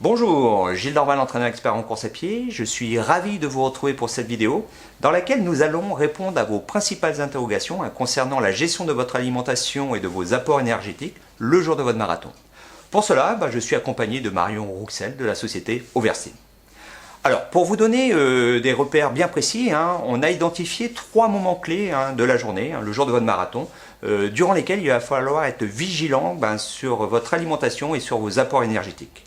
Bonjour, Gilles Dorval, entraîneur expert en course à pied. Je suis ravi de vous retrouver pour cette vidéo dans laquelle nous allons répondre à vos principales interrogations concernant la gestion de votre alimentation et de vos apports énergétiques le jour de votre marathon. Pour cela, je suis accompagné de Marion Rouxel de la société Oversteam. Alors, pour vous donner des repères bien précis, on a identifié 3 moments clés de la journée, le jour de votre marathon, durant lesquels il va falloir être vigilant sur votre alimentation et sur vos apports énergétiques.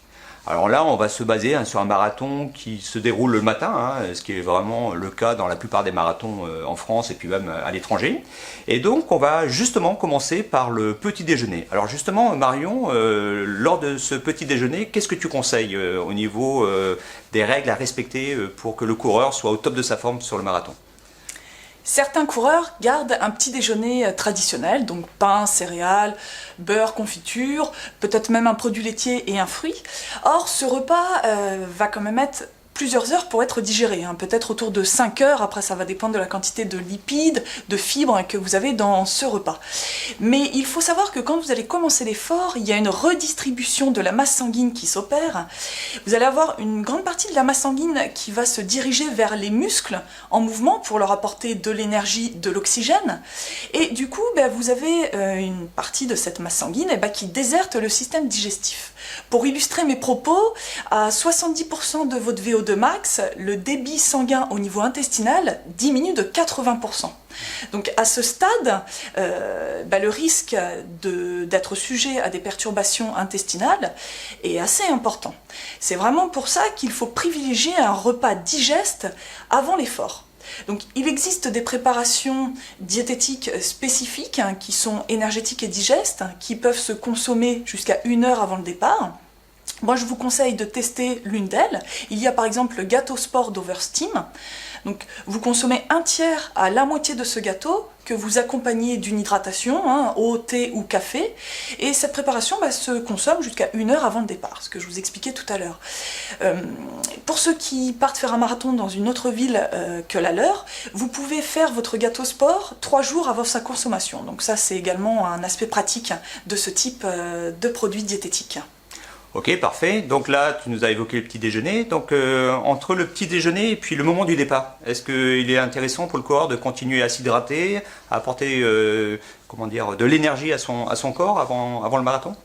Alors là, on va se baser sur un marathon qui se déroule le matin, ce qui est vraiment le cas dans la plupart des marathons en France et puis même à l'étranger. Et donc, on va justement commencer par le petit déjeuner. Alors justement, Marion, lors de ce petit déjeuner, qu'est-ce que tu conseilles au niveau des règles à respecter pour que le coureur soit au top de sa forme sur le marathon ? Certains coureurs gardent un petit déjeuner traditionnel, donc pain, céréales, beurre, confiture, peut-être même un produit laitier et un fruit. Or, ce repas va quand même être plusieurs heures pour être digéré, peut-être autour de 5 heures, après ça va dépendre de la quantité de lipides, de fibres que vous avez dans ce repas. Mais il faut savoir que quand vous allez commencer l'effort, il y a une redistribution de la masse sanguine qui s'opère. Vous allez avoir une grande partie de la masse sanguine qui va se diriger vers les muscles en mouvement pour leur apporter de l'énergie, de l'oxygène. Et du coup, vous avez une partie de cette masse sanguine qui déserte le système digestif. Pour illustrer mes propos, à 70% de votre VO2 max, le débit sanguin au niveau intestinal diminue de 80%. Donc à ce stade, le risque d'être sujet à des perturbations intestinales est assez important. C'est vraiment pour ça qu'il faut privilégier un repas digeste avant l'effort. Donc il existe des préparations diététiques spécifiques qui sont énergétiques et digestes, qui peuvent se consommer jusqu'à 1 heure avant le départ. Moi, je vous conseille de tester l'une d'elles. Il y a par exemple le gâteau sport d'Oversteam. Donc, vous consommez 1/3 à la moitié de ce gâteau que vous accompagnez d'une hydratation, eau, thé ou café. Et cette préparation se consomme jusqu'à 1 heure avant le départ, ce que je vous expliquais tout à l'heure. Pour ceux qui partent faire un marathon dans une autre ville que la leur, vous pouvez faire votre gâteau sport 3 jours avant sa consommation. Donc ça, c'est également un aspect pratique de ce type de produits diététiques. Ok, parfait. Donc là, tu nous as évoqué le petit déjeuner. Donc entre le petit déjeuner et puis le moment du départ, est-ce qu'il est intéressant pour le coureur de continuer à s'hydrater, à apporter de l'énergie à son corps avant le marathon ?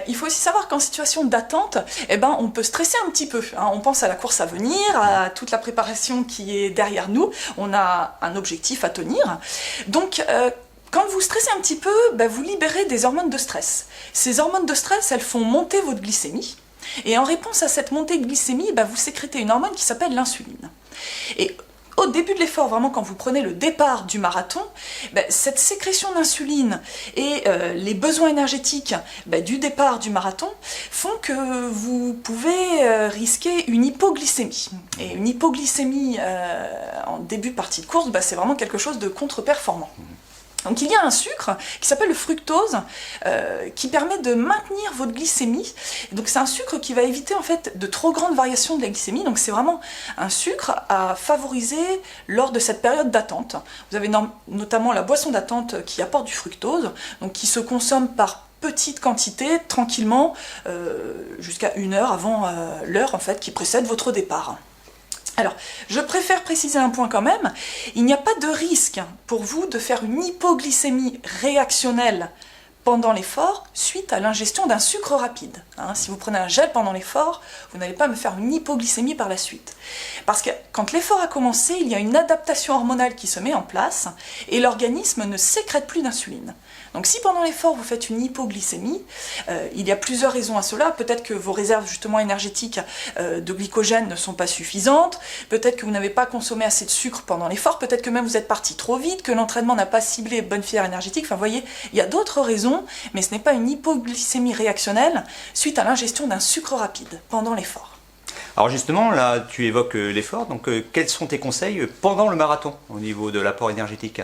Il faut aussi savoir qu'en situation d'attente, on peut stresser un petit peu. On pense à la course à venir, à toute la préparation qui est derrière nous. On a un objectif à tenir. Donc, quand vous stressez un petit peu, vous libérez des hormones de stress. Ces hormones de stress, elles font monter votre glycémie. Et en réponse à cette montée de glycémie, vous sécrétez une hormone qui s'appelle l'insuline. Et au début de l'effort, vraiment quand vous prenez le départ du marathon, cette sécrétion d'insuline et les besoins énergétiques du départ du marathon font que vous pouvez risquer une hypoglycémie. Et une hypoglycémie en début de partie de course, c'est vraiment quelque chose de contre-performant. Donc il y a un sucre qui s'appelle le fructose qui permet de maintenir votre glycémie. Donc c'est un sucre qui va éviter en fait de trop grandes variations de la glycémie. Donc c'est vraiment un sucre à favoriser lors de cette période d'attente. Vous avez notamment la boisson d'attente qui apporte du fructose, donc qui se consomme par petite quantité, tranquillement, jusqu'à 1 heure avant l'heure en fait qui précède votre départ. Alors, je préfère préciser un point quand même, il n'y a pas de risque pour vous de faire une hypoglycémie réactionnelle pendant l'effort suite à l'ingestion d'un sucre rapide. Si vous prenez un gel pendant l'effort, vous n'allez pas me faire une hypoglycémie par la suite. Parce que quand l'effort a commencé, il y a une adaptation hormonale qui se met en place et l'organisme ne sécrète plus d'insuline. Donc si pendant l'effort vous faites une hypoglycémie, il y a plusieurs raisons à cela. Peut-être que vos réserves justement énergétiques de glycogène ne sont pas suffisantes, peut-être que vous n'avez pas consommé assez de sucre pendant l'effort, peut-être que même vous êtes parti trop vite, que l'entraînement n'a pas ciblé bonne filière énergétique. Enfin vous voyez, il y a d'autres raisons, mais ce n'est pas une hypoglycémie réactionnelle suite à l'ingestion d'un sucre rapide pendant l'effort. Alors justement, là, tu évoques l'effort, donc quels sont tes conseils pendant le marathon au niveau de l'apport énergétique ?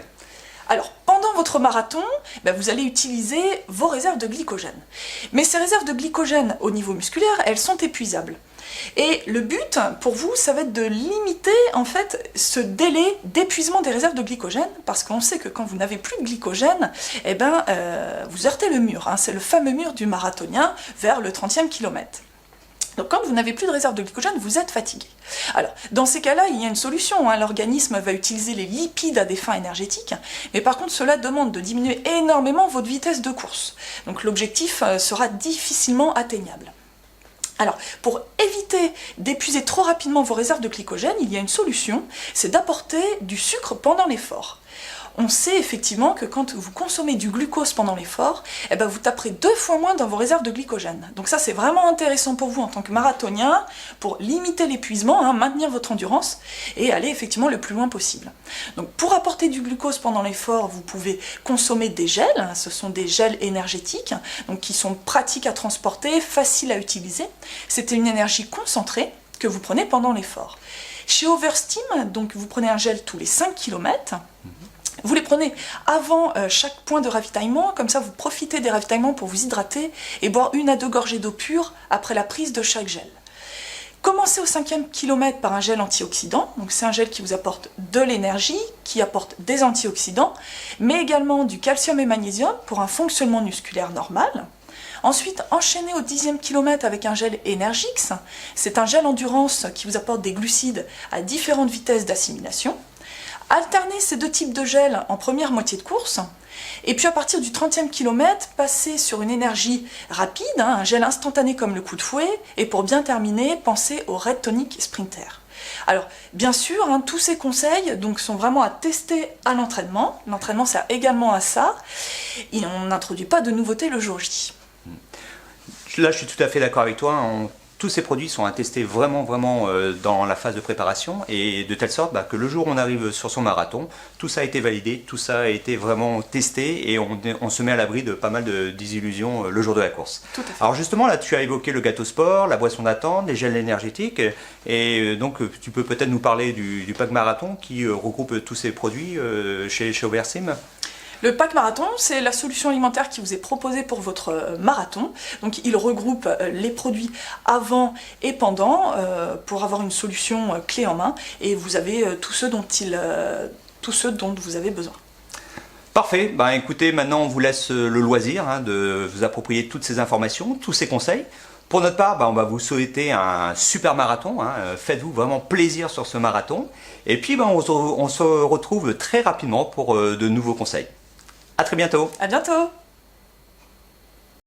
Alors, pendant votre marathon, vous allez utiliser vos réserves de glycogène. Mais ces réserves de glycogène au niveau musculaire, elles sont épuisables. Et le but, pour vous, ça va être de limiter en fait ce délai d'épuisement des réserves de glycogène, parce qu'on sait que quand vous n'avez plus de glycogène, vous heurtez le mur. C'est le fameux mur du marathonien vers le 30e kilomètre. Donc quand vous n'avez plus de réserve de glycogène, vous êtes fatigué. Alors, dans ces cas-là, il y a une solution. L'organisme va utiliser les lipides à des fins énergétiques, mais par contre, cela demande de diminuer énormément votre vitesse de course. Donc l'objectif sera difficilement atteignable. Alors, pour éviter d'épuiser trop rapidement vos réserves de glycogène, il y a une solution, c'est d'apporter du sucre pendant l'effort. On sait effectivement que quand vous consommez du glucose pendant l'effort, vous taperez 2 fois moins dans vos réserves de glycogène. Donc ça, c'est vraiment intéressant pour vous en tant que marathonien, pour limiter l'épuisement, maintenir votre endurance et aller effectivement le plus loin possible. Donc pour apporter du glucose pendant l'effort, vous pouvez consommer des gels, ce sont des gels énergétiques, donc qui sont pratiques à transporter, faciles à utiliser. C'est une énergie concentrée que vous prenez pendant l'effort. Chez Oversteam, donc vous prenez un gel tous les 5 km. Vous les prenez avant chaque point de ravitaillement, comme ça vous profitez des ravitaillements pour vous hydrater et boire 1 à 2 gorgées d'eau pure après la prise de chaque gel. Commencez au 5e kilomètre par un gel antioxydant, donc c'est un gel qui vous apporte de l'énergie, qui apporte des antioxydants, mais également du calcium et magnésium pour un fonctionnement musculaire normal. Ensuite, enchaînez au 10e kilomètre avec un gel Energix, c'est un gel endurance qui vous apporte des glucides à différentes vitesses d'assimilation. Alternez ces 2 types de gels en première moitié de course, et puis à partir du 30e kilomètre, passez sur une énergie rapide, un gel instantané comme le coup de fouet, et pour bien terminer, pensez au Red Tonic Sprinter. Alors, bien sûr, tous ces conseils sont vraiment à tester à l'entraînement. L'entraînement sert également à ça, et on n'introduit pas de nouveautés le jour J. Là, je suis tout à fait d'accord avec toi. Tous ces produits sont à tester vraiment dans la phase de préparation et de telle sorte que le jour où on arrive sur son marathon, tout ça a été validé, tout ça a été vraiment testé et on se met à l'abri de pas mal de désillusions le jour de la course. Tout à fait. Alors justement, là tu as évoqué le gâteau sport, la boisson d'attente, les gels énergétiques et donc tu peux peut-être nous parler du pack marathon qui regroupe tous ces produits chez Oversteam. Le pack marathon, c'est la solution alimentaire qui vous est proposée pour votre marathon. Donc il regroupe les produits avant et pendant pour avoir une solution clé en main et vous avez tous ceux dont vous avez besoin. Parfait, écoutez, maintenant on vous laisse le loisir de vous approprier toutes ces informations, tous ces conseils. Pour notre part, on va vous souhaiter un super marathon, faites-vous vraiment plaisir sur ce marathon. Et puis on se retrouve très rapidement pour de nouveaux conseils. À très bientôt. À bientôt.